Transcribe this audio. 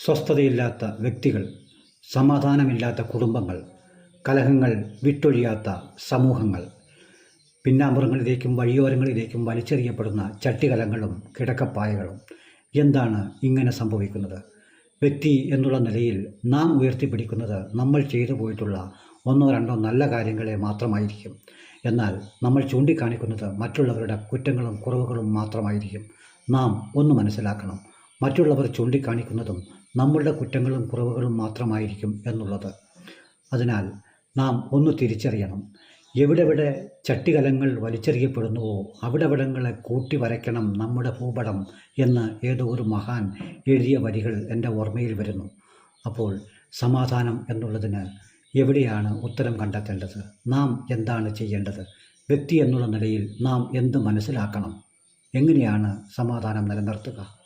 സ്വസ്ഥതയില്ലാത്ത വ്യക്തികൾ, സമാധാനമില്ലാത്ത കുടുംബങ്ങൾ, കലഹങ്ങൾ വിട്ടൊഴിയാത്ത സമൂഹങ്ങൾ, പിന്നാമ്പുറങ്ങളിലേക്കും വഴിയോരങ്ങളിലേക്കും വലിച്ചെറിയപ്പെടുന്ന ചട്ടികലങ്ങളും കിടക്കപ്പായകളും. എന്താണ് ഇങ്ങനെ സംഭവിക്കുന്നത്? വ്യക്തി എന്നുള്ള നിലയിൽ നാം ഉയർത്തിപ്പിടിക്കുന്നത് നമ്മൾ ചെയ്തു പോയിട്ടുള്ള ഒന്നോ രണ്ടോ നല്ല കാര്യങ്ങളെ മാത്രമായിരിക്കും. എന്നാൽ നമ്മൾ ചൂണ്ടിക്കാണിക്കുന്നത് മറ്റുള്ളവരുടെ കുറ്റങ്ങളും കുറവുകളും മാത്രമായിരിക്കും. നാം ഒന്ന് മനസ്സിലാക്കണം, മറ്റുള്ളവർ ചൂണ്ടിക്കാണിക്കുന്നതും നമ്മളുടെ കുറ്റങ്ങളും കുറവുകളും മാത്രമായിരിക്കും എന്നുള്ളത്. അതിനാൽ നാം ഒന്ന് തിരിച്ചറിയണം. എവിടെവിടെ ചട്ടികലങ്ങൾ വലിച്ചെറിയപ്പെടുന്നുവോ അവിടവിടങ്ങളെ കൂട്ടി വരയ്ക്കണം നമ്മുടെ ഭൂപടം എന്ന് ഏതോ ഒരു മഹാൻ എഴുതിയ വരികൾ എൻ്റെ ഓർമ്മയിൽ വരുന്നു. അപ്പോൾ സമാധാനം എന്നുള്ളതിന് എവിടെയാണ് ഉത്തരം കണ്ടെത്തേണ്ടത്? നാം എന്താണ് ചെയ്യേണ്ടത്? വ്യക്തി എന്നുള്ള നിലയിൽ നാം എന്ത് മനസ്സിലാക്കണം? എങ്ങനെയാണ് സമാധാനം നിലനിർത്തുക?